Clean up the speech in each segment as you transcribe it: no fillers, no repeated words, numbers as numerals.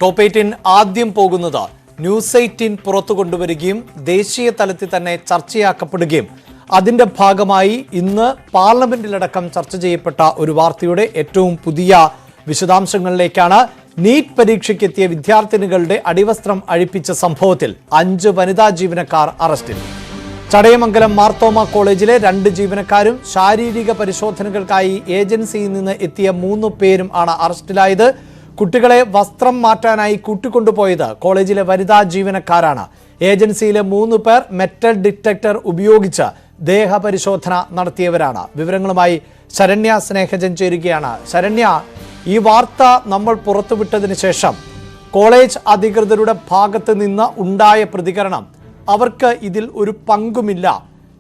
Top 18 ആദ്യം പോകുന്നത് news 18 പുറത്തു കൊണ്ടുവരികയും ദേശീയ തലത്തിൽ തന്നെ ചർച്ചയാക്കപ്പെടുകയും അതിന്റെ ഭാഗമായി ഇന്ന് പാർലമെന്റിലടക്കം ചർച്ച ചെയ്യപ്പെട്ട ഒരു വാർത്തയുടെ ഏറ്റവും പുതിയ വിശദാംശങ്ങളിലേക്കാണ്. നീറ്റ് പരീക്ഷയ്ക്കെത്തിയ വിദ്യാർത്ഥിനികളുടെ അടിവസ്ത്രം അഴിപ്പിച്ച സംഭവത്തിൽ 5 വനിതാ ജീവനക്കാർ അറസ്റ്റിൽ. ചടയമംഗലം മാർത്തോമ കോളേജിലെ 2 ജീവനക്കാരും ശാരീരിക പരിശോധനകൾക്കായി ഏജൻസിയിൽ നിന്ന് എത്തിയ 3 പേരും ആണ് അറസ്റ്റിലായത്. കുട്ടികളെ വസ്ത്രം മാറ്റാനായി കൂട്ടിക്കൊണ്ടുപോയത് കോളേജിലെ വനിതാ ജീവനക്കാരാണ്. ഏജൻസിയിലെ 3 പേർ മെറ്റൽ ഡിറ്റക്ടർ ഉപയോഗിച്ച് ദേഹപരിശോധന നടത്തിയവരാണ്. വിവരങ്ങളുമായി ശരണ്യ സ്നേഹജൻ ചേരുകയാണ്. ശരണ്യ, ഈ വാർത്ത നമ്മൾ പുറത്തുവിട്ടതിന് ശേഷം കോളേജ് അധികൃതരുടെ ഭാഗത്ത് നിന്ന് ഉണ്ടായ പ്രതികരണം, അവർക്ക് ഇതിൽ ഒരു പങ്കുമില്ല,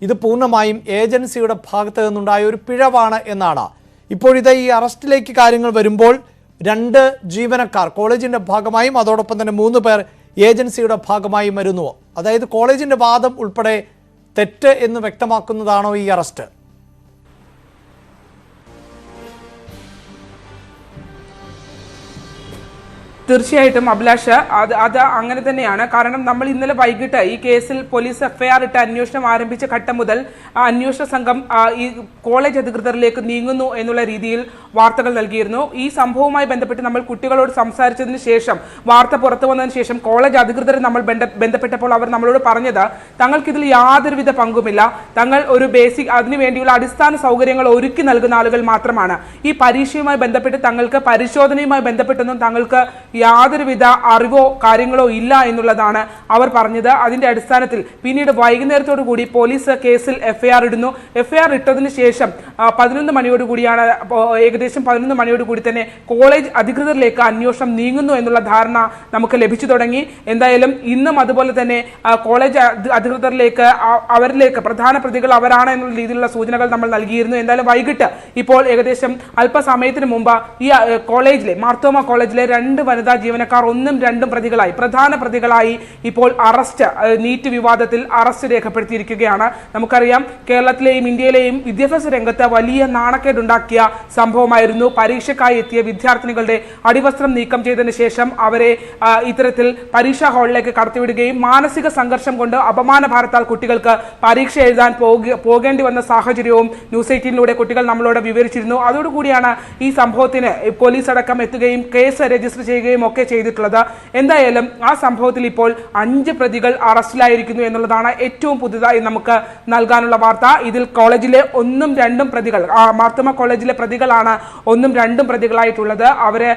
ഇത് പൂർണ്ണമായും ഏജൻസിയുടെ ഭാഗത്ത് നിന്നുണ്ടായ ഒരു പിഴവാണ് എന്നാണ്. ഇപ്പോഴിത് ഈ അറസ്റ്റിലേക്ക് കാര്യങ്ങൾ വരുമ്പോൾ 2 ജീവനക്കാർ കോളേജിന്റെ ഭാഗമായും അതോടൊപ്പം തന്നെ 3 പേർ ഏജൻസിയുടെ ഭാഗമായും വരുന്നു. അതായത് കോളേജിന്റെ വാദം ഉൾപ്പെടെ തെറ്റ് എന്ന് വ്യക്തമാക്കുന്നതാണോ ഈ അറസ്റ്റ്? തീർച്ചയായിട്ടും അഭിലാഷ്, അത് അങ്ങനെ തന്നെയാണ്. കാരണം നമ്മൾ ഇന്നലെ വൈകിട്ട് ഈ കേസിൽ പോലീസ് എഫ്ഐആർ ഇട്ട് അന്വേഷണം ആരംഭിച്ച ഘട്ടം മുതൽ അന്വേഷണ സംഘം ഈ കോളേജ് അധികൃതരിലേക്ക് നീങ്ങുന്നു എന്നുള്ള രീതിയിൽ വാർത്തകൾ നൽകിയിരുന്നു. ഈ സംഭവവുമായി ബന്ധപ്പെട്ട് നമ്മൾ കുട്ടികളോട് സംസാരിച്ചതിന് ശേഷം, വാർത്ത പുറത്തു വന്നതിന് ശേഷം കോളേജ് അധികൃതരെ നമ്മൾ ബന്ധപ്പെട്ടപ്പോൾ അവർ നമ്മളോട് പറഞ്ഞത് തങ്ങൾക്കിതിൽ യാതൊരുവിധ പങ്കുമില്ല, തങ്ങൾ ഒരു ബേസിക് അതിനു വേണ്ടിയുള്ള അടിസ്ഥാന സൗകര്യങ്ങൾ ഒരുക്കി നൽകുന്ന ആളുകൾ മാത്രമാണ്. ഈ പരീക്ഷയുമായി ബന്ധപ്പെട്ട് തങ്ങൾക്ക് പരിശോധനയുമായി ബന്ധപ്പെട്ടൊന്നും തങ്ങൾക്ക് യാതൊരുവിധ അറിവോ കാര്യങ്ങളോ ഇല്ല എന്നുള്ളതാണ് അവർ പറഞ്ഞത്. അതിന്റെ അടിസ്ഥാനത്തിൽ പിന്നീട് വൈകുന്നേരത്തോടു കൂടി പോലീസ് കേസിൽ എഫ്ഐആർ ഇടുന്നു. എഫ്ഐആർ ഇട്ടതിന് ശേഷം 11 മണിയോടുകൂടിയാണ്, ഏകദേശം 11 മണിയോടുകൂടി തന്നെ കോളേജ് അധികൃതരിലേക്ക് അന്വേഷണം നീങ്ങുന്നു എന്നുള്ള ധാരണ നമുക്ക് ലഭിച്ചു തുടങ്ങി. എന്തായാലും ഇന്നും അതുപോലെ തന്നെ കോളേജ് അധികൃതരിലേക്ക് അവരിലേക്ക് പ്രധാന പ്രതികൾ അവരാണ് എന്നുള്ള രീതിയിലുള്ള സൂചനകൾ നമ്മൾ നൽകിയിരുന്നു. എന്തായാലും വൈകിട്ട് ഇപ്പോൾ ഏകദേശം അല്പസമയത്തിന് മുമ്പ് ഈ കോളേജിലെ മാർത്തോമ കോളേജിലെ 2 വനിതാ ജീവനക്കാർ 1ഉം 2ഉം പ്രതികളായി, പ്രധാന പ്രതികളായി ഇപ്പോൾ അറസ്റ്റ്, നീറ്റ് വിവാദത്തിൽ അറസ്റ്റ് രേഖപ്പെടുത്തിയിരിക്കുകയാണ്. നമുക്കറിയാം, കേരളത്തിലെയും ഇന്ത്യയിലെയും വിദ്യാഭ്യാസ രംഗത്ത് വലിയ നാണക്കേടുണ്ടാക്കിയ സംഭവമായിരുന്നു പരീക്ഷയ്ക്കായി എത്തിയ വിദ്യാർത്ഥിനികളുടെ അടിവസ്ത്രം നീക്കം ചെയ്തതിനു ശേഷം അവരെ ഇത്തരത്തിൽ പരീക്ഷാ ഹാളിലേക്ക് കടത്തിവിടുകയും മാനസിക സംഘർഷം കൊണ്ട് അപമാനഭാരത്താൽ കുട്ടികൾക്ക് പരീക്ഷ എഴുതാൻ പോകേണ്ടി വന്ന സാഹചര്യവും ന്യൂസ് 18ലൂടെ കുട്ടികൾ നമ്മളോട് വിവരിച്ചിരുന്നു. അതോടുകൂടിയാണ് ഈ സംഭവത്തിന് പോലീസ് അടക്കം എത്തുകയും കേസ് രജിസ്റ്റർ ചെയ്യുകയും ഒക്കെ ചെയ്തിട്ടുള്ളത്. എന്തായാലും ആ സംഭവത്തിൽ ഇപ്പോൾ 5 പ്രതികൾ അറസ്റ്റിലായിരിക്കുന്നു എന്നുള്ളതാണ് ഏറ്റവും പുതുതായി നമുക്ക് നൽകാനുള്ള വാർത്ത. ഇതിൽ കോളേജിലെ 1ഉം 2ഉം പ്രതികൾ, മാർത്തോമ കോളേജിലെ പ്രതികളാണ് 1ഉം 2ഉം പ്രതികളായിട്ടുള്ളത്. അവര്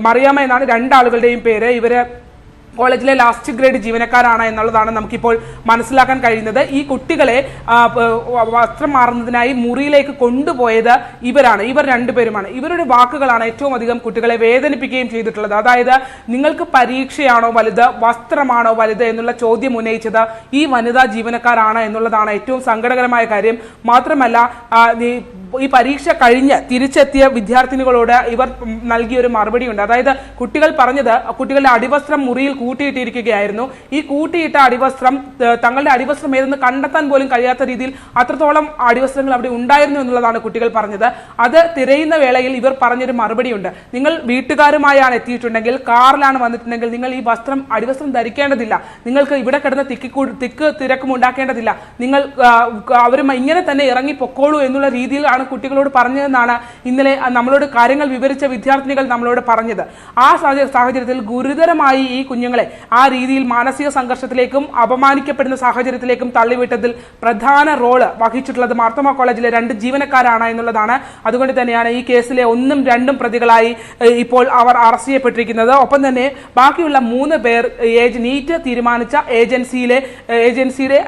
മറിയാമ്മ എന്നാണ് 2 ആളുകളുടെയും പേര്. ഇവര് കോളേജിലെ ലാസ്റ്റ് ഗ്രേഡ് ജീവനക്കാരാണ് എന്നുള്ളതാണ് നമുക്കിപ്പോൾ മനസ്സിലാക്കാൻ കഴിയുന്നത്. ഈ കുട്ടികളെ വസ്ത്രം മാറുന്നതിനായി മുറിയിലേക്ക് കൊണ്ടുപോയത് ഇവർ 2 പേരുമാണ്. ഇവരുടെ വാക്കുകളാണ് ഏറ്റവും അധികം കുട്ടികളെ വേദനിപ്പിക്കുകയും ചെയ്തിട്ടുള്ളത്. അതായത്, നിങ്ങൾക്ക് പരീക്ഷയാണോ വലുത്, വസ്ത്രമാണോ വലുത് എന്നുള്ള ചോദ്യം ഉന്നയിച്ചത് ഈ വനിതാ ജീവനക്കാരാണ് എന്നുള്ളതാണ് ഏറ്റവും സങ്കടകരമായ കാര്യം. മാത്രമല്ല, ഈ പരീക്ഷ കഴിഞ്ഞ് തിരിച്ചെത്തിയ വിദ്യാർത്ഥിനികളോട് ഇവർ നൽകിയ ഒരു മറുപടിയുണ്ട്. അതായത്, കുട്ടികൾ പറഞ്ഞത് കുട്ടികളുടെ അടിവസ്ത്രം മുറിയിൽ കൂട്ടിയിട്ടിരിക്കുകയായിരുന്നു. ഈ കൂട്ടിയിട്ട അടിവസ്ത്രം, തങ്ങളുടെ അടിവസ്ത്രം ഏതെന്ന് കണ്ടെത്താൻ പോലും കഴിയാത്ത രീതിയിൽ അത്രത്തോളം അടിവസ്ത്രങ്ങൾ അവിടെ ഉണ്ടായിരുന്നു എന്നുള്ളതാണ് കുട്ടികൾ പറഞ്ഞത്. അത് തിരയുന്ന വേളയിൽ ഇവർ പറഞ്ഞൊരു മറുപടിയുണ്ട്. നിങ്ങൾ വീട്ടുകാരുമായാണ് എത്തിയിട്ടുണ്ടെങ്കിൽ, കാറിലാണ് വന്നിട്ടുണ്ടെങ്കിൽ നിങ്ങൾ ഈ അടിവസ്ത്രം ധരിക്കേണ്ടതില്ല, നിങ്ങൾക്ക് ഇവിടെ കിടന്ന് തിക്ക് തിരക്കും ഉണ്ടാക്കേണ്ടതില്ല, നിങ്ങൾ അവരും ഇങ്ങനെ തന്നെ ഇറങ്ങി പൊക്കോളൂ എന്നുള്ള രീതിയിലാണ് കുട്ടികളോട് പറഞ്ഞതെന്നാണ് ഇന്നലെ നമ്മളോട് കാര്യങ്ങൾ വിവരിച്ച വിദ്യാർത്ഥിനികൾ നമ്മളോട് പറഞ്ഞത്. ആ സാഹചര്യത്തിൽ ഗുരുതരമായി ഈ കുഞ്ഞുങ്ങളെ ആ രീതിയിൽ മാനസിക സംഘർഷത്തിലേക്കും അപമാനിക്കപ്പെടുന്ന സാഹചര്യത്തിലേക്കും തള്ളിവിട്ടതിൽ പ്രധാന റോള് വഹിച്ചിട്ടുള്ളത് മാർത്തോമ കോളേജിലെ 2 ജീവനക്കാരാണ് എന്നുള്ളതാണ്. അതുകൊണ്ട് തന്നെയാണ് ഈ കേസിലെ 1ഉം 2ഉം പ്രതികളായി ഇപ്പോൾ അവർ അറസ്റ്റ് ചെയ്യപ്പെട്ടിരിക്കുന്നത്. ഒപ്പം തന്നെ ബാക്കിയുള്ള 3 പേർ നീറ്റ് തീരുമാനിച്ച ഏജൻസിയിലെ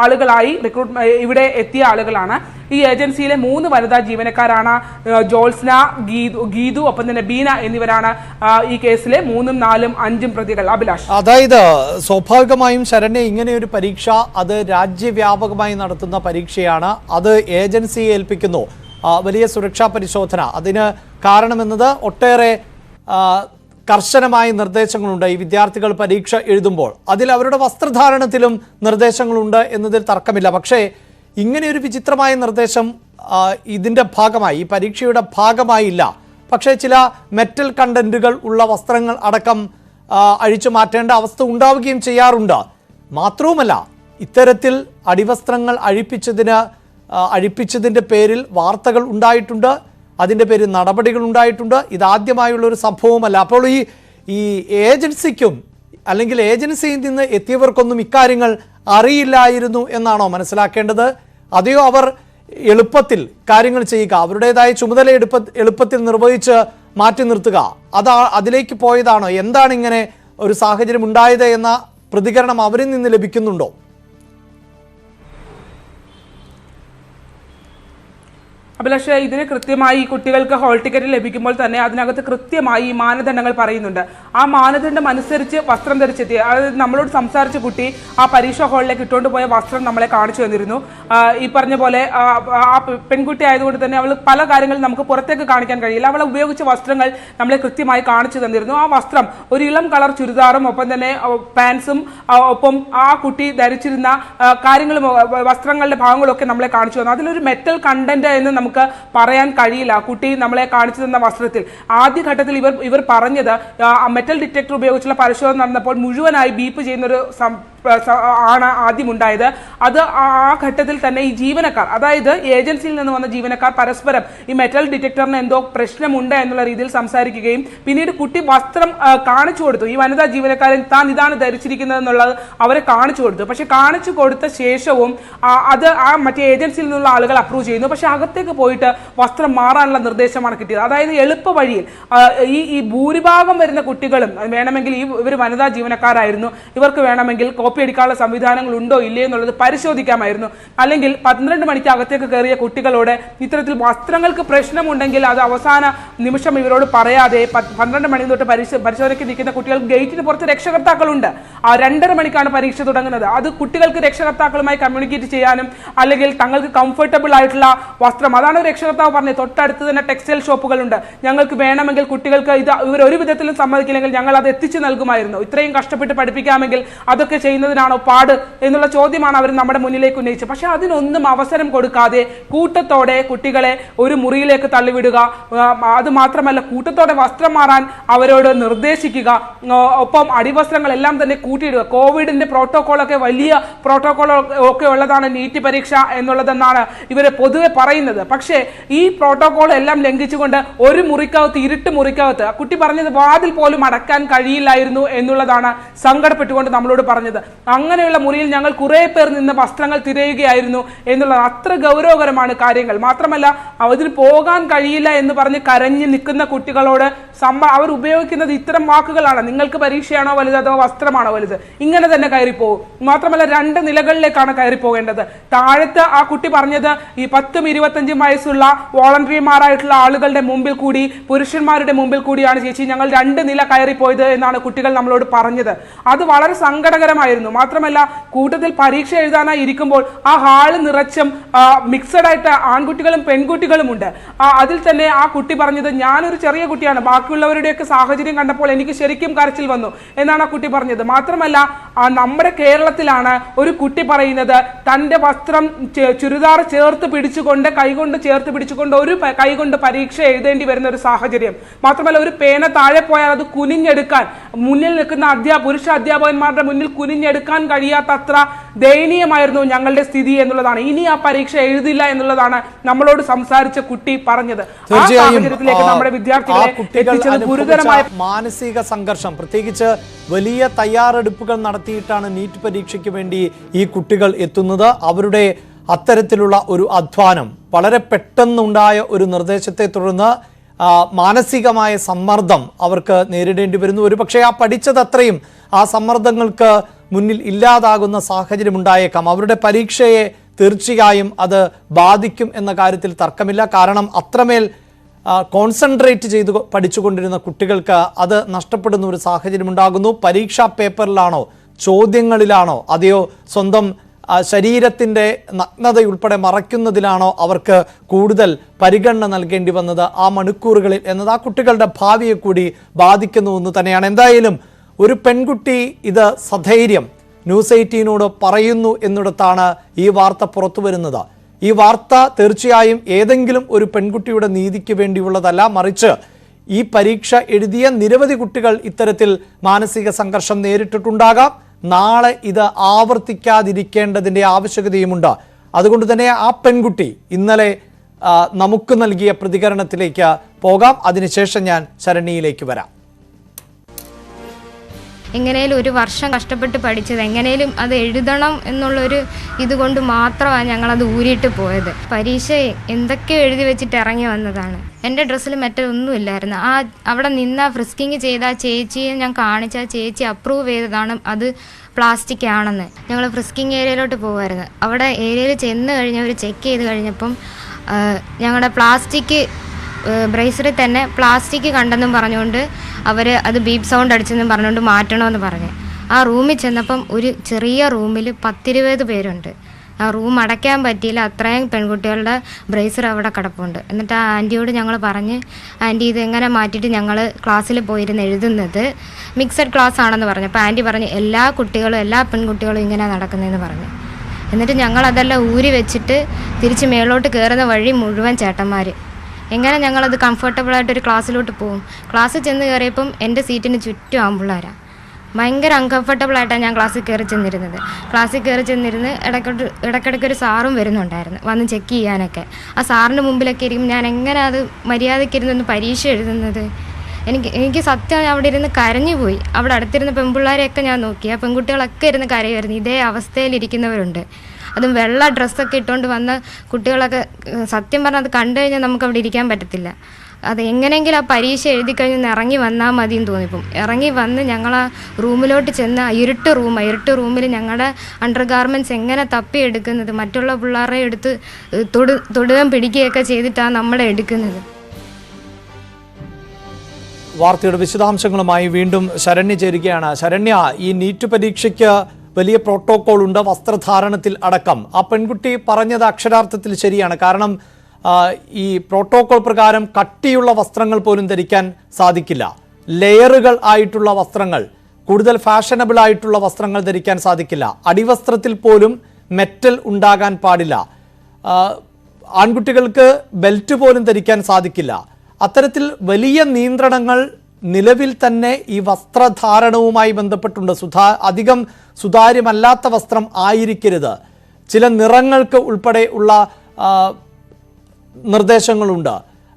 ആളുകളായി ഇവിടെ എത്തിയ ആളുകളാണ്. ഈ ഏജൻസിയിലെ 3 വനിതാ ജീവനക്കാരാണ് ജോൾസ്ന, ഗീതു, ഒപ്പം തന്നെ ബീന എന്നിവരാണ് ഈ കേസിലെ 3ഉം 4ഉം 5ഉം പ്രതികൾ. അഭിലാഷ്, അതായത് സ്വാഭാവികമായും ശരണ്യ, ഇങ്ങനെ ഒരു പരീക്ഷ അത് രാജ്യവ്യാപകമായി നടത്തുന്ന പരീക്ഷയാണ്. അത് ഏജൻസിയെ ഏൽപ്പിക്കുന്നു, വലിയ സുരക്ഷാ പരിശോധന. അതിന് കാരണമെന്നത് ഒട്ടേറെ കർശനമായ നിർദ്ദേശങ്ങളുണ്ട്. ഈ വിദ്യാർത്ഥികൾ പരീക്ഷ എഴുതുമ്പോൾ അതിൽ അവരുടെ വസ്ത്രധാരണത്തിലും നിർദ്ദേശങ്ങളുണ്ട് എന്നതിൽ തർക്കമില്ല. പക്ഷേ ഇങ്ങനെ ഒരു വിചിത്രമായ നിർദ്ദേശം ഇതിന്റെ ഭാഗമായി, ഈ പരീക്ഷയുടെ ഭാഗമായില്ല. പക്ഷേ ചില മെറ്റൽ കണ്ടന്റുകൾ ഉള്ള വസ്ത്രങ്ങൾ അടക്കം അഴിച്ചു മാറ്റേണ്ട അവസ്ഥ ഉണ്ടാവുകയും ചെയ്യാറുണ്ട്. മാത്രവുമല്ല, ഇത്തരത്തിൽ അടിവസ്ത്രങ്ങൾ അഴിപ്പിച്ചതിൻ്റെ പേരിൽ വാർത്തകൾ ഉണ്ടായിട്ടുണ്ട്, അതിൻ്റെ പേരിൽ നടപടികൾ ഉണ്ടായിട്ടുണ്ട്. ഇതാദ്യമായുള്ള ഒരു സംഭവമല്ല. അപ്പോൾ ഈ ഏജൻസിക്കും അല്ലെങ്കിൽ ഏജൻസിയിൽ നിന്ന് എത്തിയവർക്കൊന്നും ഇക്കാര്യങ്ങൾ അറിയില്ലായിരുന്നു എന്നാണോ മനസ്സിലാക്കേണ്ടത്? അതെയോ അവർ എളുപ്പത്തിൽ കാര്യങ്ങൾ ചെയ്യുക, അവരുടേതായ ചുമതല എളുപ്പത്തിൽ നിർവഹിച്ച് മാറ്റി നിർത്തുക, അതിലേക്ക് പോയതാണോ? എന്താണ് ഇങ്ങനെ ഒരു സാഹചര്യം ഉണ്ടായത് എന്ന പ്രതികരണം അവരിൽ നിന്ന് ലഭിക്കുന്നുണ്ടോ? അഭിലാഷ്, ഇതിന് കൃത്യമായി കുട്ടികൾക്ക് ഹോൾ ടിക്കറ്റ് ലഭിക്കുമ്പോൾ തന്നെ അതിനകത്ത് കൃത്യമായി ഈ മാനദണ്ഡങ്ങൾ പറയുന്നുണ്ട്. ആ മാനദണ്ഡം അനുസരിച്ച് വസ്ത്രം ധരിച്ചെത്തി, അതായത് നമ്മളോട് സംസാരിച്ച കുട്ടി ആ പരീക്ഷാ ഹാളിലേക്ക് ഇട്ടുകൊണ്ട് പോയ വസ്ത്രം നമ്മളെ കാണിച്ചു തന്നിരുന്നു. ഈ പറഞ്ഞ പോലെ ആ പെൺകുട്ടി ആയതുകൊണ്ട് തന്നെ അവൾ പല കാര്യങ്ങളും നമുക്ക് പുറത്തേക്ക് കാണിക്കാൻ കഴിയില്ല. അവൾ ഉപയോഗിച്ച വസ്ത്രങ്ങൾ നമ്മളെ കൃത്യമായി കാണിച്ചു തന്നിരുന്നു. ആ വസ്ത്രം ഒരു ഇളം കളർ ചുരിദാറും ഒപ്പം തന്നെ പാൻസും ഒപ്പം ആ കുട്ടി ധരിച്ചിരുന്ന കാര്യങ്ങളും വസ്ത്രങ്ങളുടെ ഭാഗങ്ങളൊക്കെ നമ്മളെ കാണിച്ചു തന്നു. അതിലൊരു മെറ്റൽ കണ്ടന്റ് എന്ന് നമുക്ക് പറയാൻ കഴിയില്ല. കുട്ടി നമ്മളെ കാണിച്ചു തന്ന വസ്ത്രത്തിൽ ആദ്യഘട്ടത്തിൽ ഇവർ പറഞ്ഞത് മെറ്റൽ ഡിറ്റക്ടർ ഉപയോഗിച്ചുള്ള പരിശോധന നടന്നപ്പോൾ മുഴുവനായി ബീപ്പ് ചെയ്യുന്നൊരു ആണ് ആദ്യം ഉണ്ടായത്. അത് ആ ഘട്ടത്തിൽ തന്നെ ഈ ജീവനക്കാർ, അതായത് ഏജൻസിയിൽ നിന്ന് വന്ന ജീവനക്കാർ പരസ്പരം ഈ മെറ്റൽ ഡിറ്റക്ടറിന് എന്തോ പ്രശ്നമുണ്ട് എന്നുള്ള രീതിയിൽ സംസാരിക്കുകയും പിന്നീട് കുട്ടി വസ്ത്രം കാണിച്ചു കൊടുത്തു. ഈ വനിതാ ജീവനക്കാരൻ താൻ ഇതാണ് ധരിച്ചിരിക്കുന്നത് എന്നുള്ളത് അവരെ കാണിച്ചു കൊടുത്തു. പക്ഷെ കാണിച്ചു കൊടുത്ത ശേഷവും അത് ആ മറ്റേ ഏജൻസിയിൽ നിന്നുള്ള ആളുകൾ അപ്രൂവ് ചെയ്യുന്നു. പക്ഷെ അകത്തേക്ക് പോയിട്ട് വസ്ത്രം മാറാനുള്ള നിർദ്ദേശമാണ് കിട്ടിയത്. അതായത് എളുപ്പ വഴിയിൽ ഈ ഭൂരിഭാഗം വരുന്ന കുട്ടികളും വേണമെങ്കിൽ ഇവർ വനിതാ ജീവനക്കാരായിരുന്നു, ഇവർക്ക് വേണമെങ്കിൽ കോപ്പി അടിക്കാനുള്ള സംവിധാനങ്ങൾ ഉണ്ടോ ഇല്ലേ എന്നുള്ളത് പരിശോധിക്കാമായിരുന്നു. അല്ലെങ്കിൽ 12 മണിക്ക് അകത്തേക്ക് കയറിയ കുട്ടികളോട് ഇത്തരത്തിൽ വസ്ത്രങ്ങൾക്ക് പ്രശ്നമുണ്ടെങ്കിൽ അത് അവസാന നിമിഷം ഇവരോട് പറയാതെ 12 മണി തൊട്ട് പരിശോധനയ്ക്ക് നിൽക്കുന്ന കുട്ടികൾക്ക് ഗേറ്റിന് പുറത്ത് രക്ഷകർത്താക്കളുണ്ട്. 2:30 മണിക്കാണ് പരീക്ഷ തുടങ്ങുന്നത്. അത് കുട്ടികൾക്ക് രക്ഷകർത്താക്കളുമായി കമ്മ്യൂണിക്കേറ്റ് ചെയ്യാനും അല്ലെങ്കിൽ തങ്ങൾക്ക് കംഫർട്ടബിൾ ആയിട്ടുള്ള വസ്ത്രം, അതാണ് രക്ഷകർത്താവ് പറഞ്ഞത്. തൊട്ടടുത്ത് തന്നെ ടെക്സ്റ്റൈൽ ഷോപ്പുകളുണ്ട്, ഞങ്ങൾക്ക് വേണമെങ്കിൽ കുട്ടികൾക്ക് ഇവർ ഒരു വിധത്തിലും സമ്മതിക്കില്ലെങ്കിൽ ഞങ്ങൾ അത് എത്തിച്ചു നൽകുമായിരുന്നു. ഇത്രയും കഷ്ടപ്പെട്ട് പഠിപ്പിക്കാമെങ്കിൽ അതൊക്കെ ചെയ്യുന്നതിനാണോ പാട് എന്നുള്ള ചോദ്യമാണ് അവർ നമ്മുടെ മുന്നിലേക്ക് ഉന്നയിച്ചത്. പക്ഷെ അതിനൊന്നും അവസരം കൊടുക്കാതെ കൂട്ടത്തോടെ കുട്ടികളെ ഒരു മുറിയിലേക്ക് തള്ളിവിടുക, അത് മാത്രമല്ല കൂട്ടത്തോടെ വസ്ത്രം മാറാൻ അവരോട് നിർദ്ദേശിക്കുക, ഒപ്പം അടിവസ്ത്രങ്ങളെല്ലാം തന്നെ കൂട്ടിയിടുക. കോവിഡിന്റെ പ്രോട്ടോകോളൊക്കെ വലിയ പ്രോട്ടോകോൾ ഒക്കെ ഉള്ളതാണ് നീറ്റ് പരീക്ഷ എന്നുള്ളതെന്നാണ് ഇവരെ പൊതുവെ പറയുന്നത്. പക്ഷേ ഈ പ്രോട്ടോകോൾ എല്ലാം ലംഘിച്ചുകൊണ്ട് ഒരു മുറിക്കകത്ത്, ഇരുട്ട് മുറിക്കകത്ത്, കുട്ടി പറഞ്ഞത് വാതിൽ പോലും അടക്കാൻ കഴിയില്ലായിരുന്നു എന്നുള്ളതാണ് സങ്കടപ്പെട്ടുകൊണ്ട് നമ്മളോട് പറഞ്ഞത്. അങ്ങനെയുള്ള മുറിയിൽ ഞങ്ങൾ കുറെ പേർ നിന്ന് വസ്ത്രങ്ങൾ തിരയുകയായിരുന്നു എന്നുള്ളത്. അത്ര ഗൗരവകരമാണ് കാര്യങ്ങൾ. മാത്രമല്ല അതിൽ പോകാൻ കഴിയില്ല എന്ന് പറഞ്ഞ് കരഞ്ഞു നിൽക്കുന്ന കുട്ടികളോട് അവർ ഉപയോഗിക്കുന്നത് ഇത്തരം വാക്കുകളാണ്: നിങ്ങൾക്ക് പരീക്ഷയാണോ വലുത് അതോ വസ്ത്രമാണോ വലുത്? ഇങ്ങനെ തന്നെ കയറിപ്പോകും. മാത്രമല്ല 2 നിലകളിലേക്കാണ് കയറി പോകേണ്ടത്. താഴത്ത് ആ കുട്ടി പറഞ്ഞത് ഈ 10-25 വയസ്സുള്ള വോളണ്ടറിമാരായിട്ടുള്ള ആളുകളുടെ മുമ്പിൽ കൂടി, പുരുഷന്മാരുടെ മുമ്പിൽ കൂടിയാണ് ചേച്ചി ഞങ്ങൾ 2 നില കയറിപ്പോയത് എന്നാണ് കുട്ടികൾ നമ്മളോട് പറഞ്ഞത്. അത് വളരെ സങ്കടകരമായിരുന്നു. മാത്രമല്ല കൂട്ടത്തിൽ പരീക്ഷ എഴുതാനായി ഇരിക്കുമ്പോൾ ആ ഹാള് നിറച്ചും മിക്സഡ് ആയിട്ട് ആൺകുട്ടികളും പെൺകുട്ടികളും ഉണ്ട്. അതിൽ തന്നെ ആ കുട്ടി പറഞ്ഞത് ഞാനൊരു ചെറിയ കുട്ടിയാണ്, ബാക്കിയുള്ളവരുടെയൊക്കെ സാഹചര്യം കണ്ടപ്പോൾ എനിക്ക് ശരിക്കും കരച്ചിൽ വന്നു എന്നാണ് ആ കുട്ടി പറഞ്ഞത്. മാത്രമല്ല നമ്മുടെ കേരളത്തിലാണ് ഒരു കുട്ടി പറയുന്നത് തൻ്റെ വസ്ത്രം ചുരിദാർ ചേർത്ത് പിടിച്ചുകൊണ്ട്, കൈകൊണ്ട് ചേർത്ത് പിടിച്ചുകൊണ്ട് ഒരു കൈകൊണ്ട് പരീക്ഷ എഴുതേണ്ടി വരുന്ന ഒരു സാഹചര്യം. മാത്രമല്ല ഒരു പേന താഴെ പോയാൽ അത് കുനിഞ്ഞെടുക്കാൻ മുന്നിൽ നിൽക്കുന്ന പുരുഷ അധ്യാപകന്മാരുടെ മുന്നിൽ കുനിഞ്ഞെടുക്കാൻ കഴിയാത്തത്ര ദയനീയമായിരുന്നു ഞങ്ങളുടെ സ്ഥിതി എന്നുള്ളതാണ്. ഇനി ആ പരീക്ഷ എഴുതില്ല എന്നുള്ളതാണ് നമ്മളോട് സംസാരിച്ച കുട്ടി പറഞ്ഞത്. ആ സാഹചര്യത്തിലേക്ക് നമ്മുടെ വിദ്യാർത്ഥികളെ എത്തിച്ചത് ഗുരുതരമായ മാനസിക സംഘർഷം, പ്രത്യേകിച്ച് വലിയ തയ്യാറെടുപ്പുകൾ നടത്തിയിട്ടാണ് നീറ്റ് പരീക്ഷയ്ക്ക് വേണ്ടി ഈ കുട്ടികൾ എത്തുന്നത്. അവരുടെ അത്തരത്തിലുള്ള ഒരു അധ്വാനം, വളരെ പെട്ടെന്നുണ്ടായ ഒരു നിർദ്ദേശത്തെ തുടർന്ന് മാനസികമായ സമ്മർദ്ദം അവർക്ക് നേരിടേണ്ടി വരുന്നു. ഒരുപക്ഷെ ആ പഠിച്ചത് അത്രയും ആ സമ്മർദ്ദങ്ങൾക്ക് മുന്നിൽ ഇല്ലാതാകുന്ന സാഹചര്യം ഉണ്ടായേക്കാം. അവരുടെ പരീക്ഷയെ തീർച്ചയായും അത് ബാധിക്കും എന്ന കാര്യത്തിൽ തർക്കമില്ല. കാരണം അത്രമേൽ കോൺസെൻട്രേറ്റ് ചെയ്ത് പഠിച്ചുകൊണ്ടിരുന്ന കുട്ടികൾക്ക് അത് നഷ്ടപ്പെടുന്ന ഒരു സാഹചര്യം ഉണ്ടാകുന്നു. പരീക്ഷാ പേപ്പറിലാണോ, ചോദ്യങ്ങളിലാണോ, അതെയോ സ്വന്തം ശരീരത്തിൻ്റെ നഗ്നതയുൾപ്പെടെ മറയ്ക്കുന്നതിലാണോ അവർക്ക് കൂടുതൽ പരിഗണന നൽകേണ്ടി വന്നത് ആ മണിക്കൂറുകളിൽ എന്നത് ആ കുട്ടികളുടെ ഭാവിയെ കൂടി ബാധിക്കുന്നു എന്ന് തന്നെയാണ്. എന്തായാലും ഒരു പെൺകുട്ടി ഇത് സധൈര്യം ന്യൂസ് 18നോട് പറയുന്നു എന്നിടത്താണ് ഈ വാർത്ത പുറത്തു വരുന്നത്. ഈ വാർത്ത തീർച്ചയായും ഏതെങ്കിലും ഒരു പെൺകുട്ടിയുടെ നീതിക്ക് വേണ്ടിയുള്ളതല്ല, മറിച്ച് ഈ പരീക്ഷ എഴുതിയ നിരവധി കുട്ടികൾ ഇത്തരത്തിൽ മാനസിക സംഘർഷം നേരിട്ടിട്ടുണ്ടാകാം. നാളെ ഇത് ആവർത്തിക്കാതിരിക്കേണ്ടതിൻ്റെ ആവശ്യകതയുമുണ്ട്. അതുകൊണ്ട് തന്നെ ആ പെൺകുട്ടി ഇന്നലെ നമുക്ക് നൽകിയ പ്രതികരണത്തിലേക്ക് പോകാം. അതിനുശേഷം ഞാൻ ശരണ്യയിലേക്ക് വരാം. എങ്ങനെയും ഒരു വർഷം കഷ്ടപ്പെട്ട് പഠിച്ചത്, എങ്ങനെയും അത് എഴുതണം എന്നുള്ളൊരു ഇതുകൊണ്ട് മാത്രമാണ് ഞങ്ങളത് ഊരിയിട്ട് പോയത്. പരീക്ഷ എന്തൊക്കെയോ എഴുതി വെച്ചിട്ട് ഇറങ്ങി വന്നതാണ്. എൻ്റെ ഡ്രസ്സിൽ മറ്റൊന്നുമില്ലായിരുന്നു. അവിടെ നിന്ന് ഫ്രിസ്കിങ് ചെയ്ത ആ ചേച്ചിയെ ഞാൻ കാണിച്ച ആ ചേച്ചി അപ്രൂവ് ചെയ്തതാണ് അത് പ്ലാസ്റ്റിക് ആണെന്ന്. ഞങ്ങൾ ഫ്രിസ്കിങ് ഏരിയയിലോട്ട് പോകുമായിരുന്നു. അവിടെ ഏരിയയിൽ ചെന്ന് കഴിഞ്ഞവർ ചെക്ക് ചെയ്ത് കഴിഞ്ഞപ്പം ഞങ്ങളുടെ പ്ലാസ്റ്റിക് ബ്രേസറിൽ തന്നെ പ്ലാസ്റ്റിക് കണ്ടെന്നും പറഞ്ഞുകൊണ്ട് അവർ അത് ബീപ്പ് സൗണ്ട് അടിച്ചെന്നും പറഞ്ഞുകൊണ്ട് മാറ്റണമെന്ന് പറഞ്ഞു. ആ റൂമിൽ ചെന്നപ്പം ഒരു ചെറിയ റൂമിൽ 10-20 പേരുണ്ട്. ആ റൂം അടയ്ക്കാൻ പറ്റിയില്ല, അത്രയും പെൺകുട്ടികളുടെ ബ്രേസർ അവിടെ കിടപ്പുണ്ട്. എന്നിട്ട് ആ ആൻറ്റിയോട് ഞങ്ങൾ പറഞ്ഞ്, ആൻറ്റി ഇത് എങ്ങനെ മാറ്റിയിട്ട് ഞങ്ങൾ ക്ലാസ്സിൽ പോയിരുന്ന് എഴുതുന്നത് മിക്സഡ് ക്ലാസ് ആണെന്ന് പറഞ്ഞു. അപ്പോൾ ആൻറ്റി പറഞ്ഞു എല്ലാ കുട്ടികളും എല്ലാ പെൺകുട്ടികളും ഇങ്ങനെ നടക്കുന്നതെന്ന് പറഞ്ഞു. എന്നിട്ട് ഞങ്ങളതെല്ലാം ഊരി വെച്ചിട്ട് തിരിച്ച് മേളോട്ട് കയറുന്ന വഴി മുഴുവൻ ചേട്ടന്മാർ. എങ്ങനെ ഞങ്ങളത് കംഫർട്ടബിളായിട്ടൊരു ക്ലാസ്സിലോട്ട് പോകും? ക്ലാസ്സിൽ ചെന്ന് കയറിയപ്പം എൻ്റെ സീറ്റിന് ചുറ്റും ആമ്പിള്ളേരാണ്. ഭയങ്കര അൺകംഫർട്ടബിളായിട്ടാണ് ഞാൻ ക്ലാസ്സിൽ കയറി ചെന്നിരുന്നത്. ക്ലാസ്സിൽ കയറി ചെന്നിരുന്ന് ഇടയ്ക്കിടയ്ക്ക് ഒരു സാറും വരുന്നുണ്ടായിരുന്നു വന്ന് ചെക്ക് ചെയ്യാനൊക്കെ. ആ സാറിൻ്റെ മുമ്പിലൊക്കെ ഇരിക്കും ഞാൻ എങ്ങനെ അത് മര്യാദയ്ക്കിരുന്നൊന്ന് പരീക്ഷ എഴുതുന്നത്? എനിക്ക് സത്യം അവിടെ ഇരുന്ന് കരഞ്ഞു പോയി. അവിടെ അടുത്തിരുന്ന പെൺപിള്ളേരെയൊക്കെ ഞാൻ നോക്കി. ആ പെൺകുട്ടികളൊക്കെ ഇരുന്ന് കരയുമായിരുന്നു. ഇതേ അവസ്ഥയിലിരിക്കുന്നവരുണ്ട്. അതും വെള്ള ഡ്രസ്സൊക്കെ ഇട്ടുകൊണ്ട് വന്ന കുട്ടികളൊക്കെ സത്യം പറഞ്ഞാൽ അത് കണ്ടു കഴിഞ്ഞാൽ നമുക്ക് അവിടെ ഇരിക്കാൻ പറ്റത്തില്ല. അത് എങ്ങനെയെങ്കിലും ആ പരീക്ഷ എഴുതി കഴിഞ്ഞ് ഇറങ്ങി വന്നാൽ മതിയെന്ന് തോന്നിപ്പം. ഇറങ്ങി വന്ന് ഞങ്ങൾ ആ റൂമിലോട്ട് ചെന്ന് ഇരുട്ട് റൂമിൽ ഞങ്ങളുടെ അണ്ടർ ഗാർമെൻറ്റ്സ് എങ്ങനെ തപ്പിയെടുക്കുന്നത്, മറ്റുള്ള പിള്ളേരെ എടുത്ത് തൊടുകയും പിടിക്കുകയൊക്കെ ചെയ്തിട്ടാണ് നമ്മളെ എടുക്കുന്നത്. വാർത്തയുടെ വിശദാംശങ്ങളുമായി വീണ്ടും ശരണ്യ ചേരുകയാണ്. ശരണ്യ, ഈ നീറ്റ് പരീക്ഷയ്ക്ക് വലിയ പ്രോട്ടോകോൾ ഉണ്ട്, വസ്ത്രധാരണത്തിൽ അടക്കം. ആ പെൺകുട്ടി പറഞ്ഞത് അക്ഷരാർത്ഥത്തിൽ ശരിയാണ്. കാരണം ഈ പ്രോട്ടോകോൾ പ്രകാരം കട്ടിയുള്ള വസ്ത്രങ്ങൾ പോലും ധരിക്കാൻ സാധിക്കില്ല. ലെയറുകൾ ആയിട്ടുള്ള വസ്ത്രങ്ങൾ, കൂടുതൽ ഫാഷനബിൾ ആയിട്ടുള്ള വസ്ത്രങ്ങൾ ധരിക്കാൻ സാധിക്കില്ല. അടിവസ്ത്രത്തിൽ പോലും മെറ്റൽ ഉണ്ടാകാൻ പാടില്ല. ആൺകുട്ടികൾക്ക് ബെൽറ്റ് പോലും ധരിക്കാൻ സാധിക്കില്ല. അത്തരത്തിൽ വലിയ നിയന്ത്രണങ്ങൾ നിലവിൽ തന്നെ ഈ വസ്ത്രധാരണവുമായി ബന്ധപ്പെട്ടുണ്ട്. അധികം സുതാര്യമല്ലാത്ത വസ്ത്രം ആയിരിക്കരുത്. ചില നിറങ്ങൾക്ക് ഉൾപ്പെടെ ഉള്ള നിർദ്ദേശങ്ങളുണ്ട്.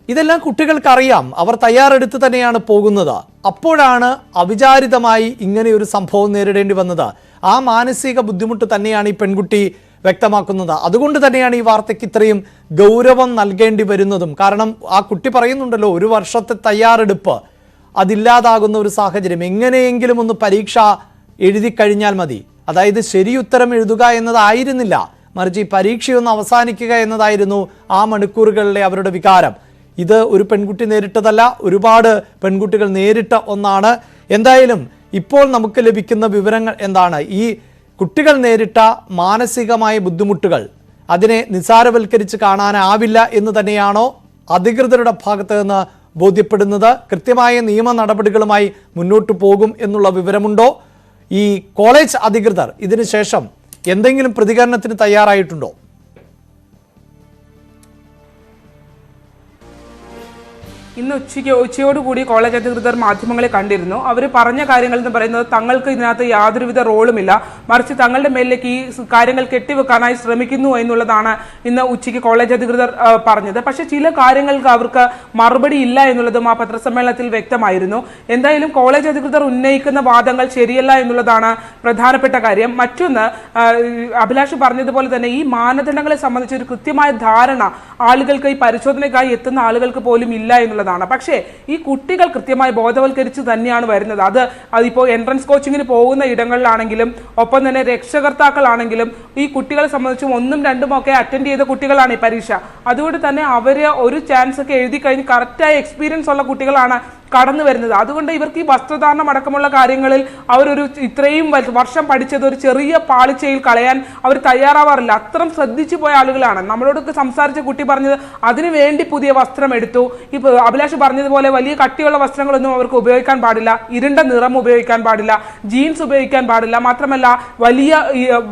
ഇതെല്ലാം കുട്ടികൾക്കറിയാം. അവർ തയ്യാറെടുത്ത് തന്നെയാണ് പോകുന്നത്. അപ്പോഴാണ് അവിചാരിതമായി ഇങ്ങനെയൊരു സംഭവം നേരിടേണ്ടി വന്നത്. ആ മാനസിക ബുദ്ധിമുട്ട് തന്നെയാണ് ഈ പെൺകുട്ടി വ്യക്തമാക്കുന്നത്. അതുകൊണ്ട് തന്നെയാണ് ഈ വാർത്തയ്ക്ക് ഇത്രയും ഗൗരവം നൽകേണ്ടി വരുന്നതും. കാരണം ആ കുട്ടി പറയുന്നുണ്ടല്ലോ, ഒരു വർഷത്തെ തയ്യാറെടുപ്പ് അതില്ലാതാകുന്ന ഒരു സാഹചര്യം. എങ്ങനെയെങ്കിലും ഒന്ന് പരീക്ഷ എഴുതി കഴിഞ്ഞാൽ മതി. അതായത് ശരി ഉത്തരം എഴുതുക എന്നതായിരുന്നില്ല, മറിച്ച് ഈ പരീക്ഷയൊന്ന് അവസാനിക്കുക എന്നതായിരുന്നു ആ മണിക്കൂറുകളിലെ അവരുടെ വികാരം. ഇത് ഒരു പെൺകുട്ടി നേരിട്ടതല്ല, ഒരുപാട് പെൺകുട്ടികൾ നേരിട്ട ഒന്നാണ്. എന്തായാലും ഇപ്പോൾ നമുക്ക് ലഭിക്കുന്ന വിവരങ്ങൾ എന്താണ്? ഈ കുട്ടികൾ നേരിട്ട മാനസികമായ ബുദ്ധിമുട്ടുകൾ അതിനെ നിസ്സാരവൽക്കരിച്ച് കാണാനാവില്ല എന്ന് തന്നെയാണോ അധികൃതരുടെ ഭാഗത്ത് നിന്ന് ബോധ്യപ്പെടുന്നത്? കൃത്യമായ നിയമ നടപടികളുമായി മുന്നോട്ട് പോകും എന്നുള്ള വിവരമുണ്ടോ? ഈ കോളേജ് അധികൃതർ ഇതിനുശേഷം എന്തെങ്കിലും പ്രതികരണത്തിന് തയ്യാറായിട്ടുണ്ടോ? ഇന്ന് ഉച്ചയോടുകൂടി കോളേജ് അധികൃതർ മാധ്യമങ്ങളെ കണ്ടിരുന്നു. അവർ പറഞ്ഞ കാര്യങ്ങൾ എന്ന് പറയുന്നത് തങ്ങൾക്ക് ഇതിനകത്ത് യാതൊരുവിധ റോളുമില്ല, മറിച്ച് തങ്ങളുടെ മേലിലേക്ക് ഈ കാര്യങ്ങൾ കെട്ടിവെക്കാനായി ശ്രമിക്കുന്നു എന്നുള്ളതാണ് ഇന്ന് ഉച്ചയ്ക്ക് കോളേജ് അധികൃതർ പറഞ്ഞത്. പക്ഷേ ചില കാര്യങ്ങൾക്ക് അവർക്ക് മറുപടി ഇല്ല എന്നുള്ളതും ആ പത്രസമ്മേളനത്തിൽ വ്യക്തമായിരുന്നു. എന്തായാലും കോളേജ് അധികൃതർ ഉന്നയിക്കുന്ന വാദങ്ങൾ ശരിയല്ല എന്നുള്ളതാണ് പ്രധാനപ്പെട്ട കാര്യം. മറ്റൊന്ന്, അഭിലാഷ് പറഞ്ഞതുപോലെ തന്നെ ഈ മാനദണ്ഡങ്ങളെ സംബന്ധിച്ച് ഒരു കൃത്യമായ ധാരണ ആളുകൾക്ക്, ഈ പരിശോധനയ്ക്കായി എത്തുന്ന ആളുകൾക്ക് പോലും ഇല്ല എന്നുള്ളതാണ്. പക്ഷേ ഈ കുട്ടികൾ കൃത്യമായി ബോധവൽക്കരിച്ച് തന്നെയാണ് വരുന്നത്. അതിപ്പോൾ എൻട്രൻസ് കോച്ചിങ്ങിന് പോകുന്ന ഇടങ്ങളിലാണെങ്കിലും ഒപ്പം തന്നെ രക്ഷകർത്താക്കളാണെങ്കിലും ഈ കുട്ടികളെ സംബന്ധിച്ചും 1ഉം 2ഉം ഒക്കെ അറ്റൻഡ് ചെയ്ത കുട്ടികളാണ് ഈ പരീക്ഷ. അതുകൊണ്ട് തന്നെ അവര് ഒരു ചാൻസ് ഒക്കെ എഴുതി കഴിഞ്ഞ് കറക്റ്റായ എക്സ്പീരിയൻസ് ഉള്ള കുട്ടികളാണ് കടന്നു വരുന്നത്. അതുകൊണ്ട് ഇവർക്ക് ഈ വസ്ത്രധാരണം അടക്കമുള്ള കാര്യങ്ങളിൽ അവരൊരു ഇത്രയും വർഷം പഠിച്ചത് ഒരു ചെറിയ പാളിച്ചയിൽ കളയാൻ അവർ തയ്യാറാവാറില്ല. അത്രയും ശ്രദ്ധിച്ചു പോയ ആളുകളാണ്. നമ്മളോടൊക്കെ സംസാരിച്ച കുട്ടി പറഞ്ഞത് അതിനു വേണ്ടി പുതിയ വസ്ത്രം എടുത്തു. ഇപ്പൊ അഭിലാഷ് പറഞ്ഞതുപോലെ വലിയ കട്ടിയുള്ള വസ്ത്രങ്ങളൊന്നും അവർക്ക് ഉപയോഗിക്കാൻ പാടില്ല, ഇരുണ്ട നിറം ഉപയോഗിക്കാൻ പാടില്ല, ജീൻസ് ഉപയോഗിക്കാൻ പാടില്ല, മാത്രമല്ല വലിയ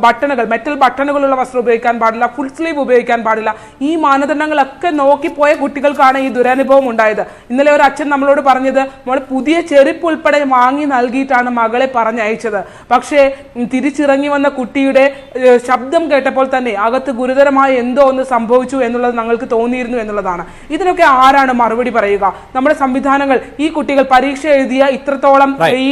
ബട്ടണുകൾ, മെറ്റൽ ബട്ടണുകളുള്ള വസ്ത്രം ഉപയോഗിക്കാൻ പാടില്ല, ഫുൾ സ്ലീവ് ഉപയോഗിക്കാൻ പാടില്ല. ഈ മാനദണ്ഡങ്ങളൊക്കെ നോക്കിപ്പോയ കുട്ടികൾക്കാണ് ഈ ദുരനുഭവം ഉണ്ടായത്. ഇന്നലെ ഒരു അച്ഛൻ നമ്മളോട് പറഞ്ഞത് നമ്മൾ പുതിയ ചെരുപ്പ് ഉൾപ്പെടെ വാങ്ങി നൽകിയിട്ടാണ് മകളെ പറഞ്ഞയച്ചത്. പക്ഷേ തിരിച്ചിറങ്ങി വന്ന കുട്ടിയുടെ ശബ്ദം കേട്ടപ്പോൾ തന്നെ അകത്ത് ഗുരുതരമായ എന്തോ ഒന്ന് സംഭവിച്ചു എന്നുള്ളത് ഞങ്ങൾക്ക് തോന്നിയിരുന്നു എന്നുള്ളതാണ്. ഇതിനൊക്കെ ആരാണ് മറുപടി പറയുക? നമ്മുടെ സംവിധാനങ്ങൾ ഈ കുട്ടികൾ പരീക്ഷ എഴുതിയ ഇത്രത്തോളം ഈ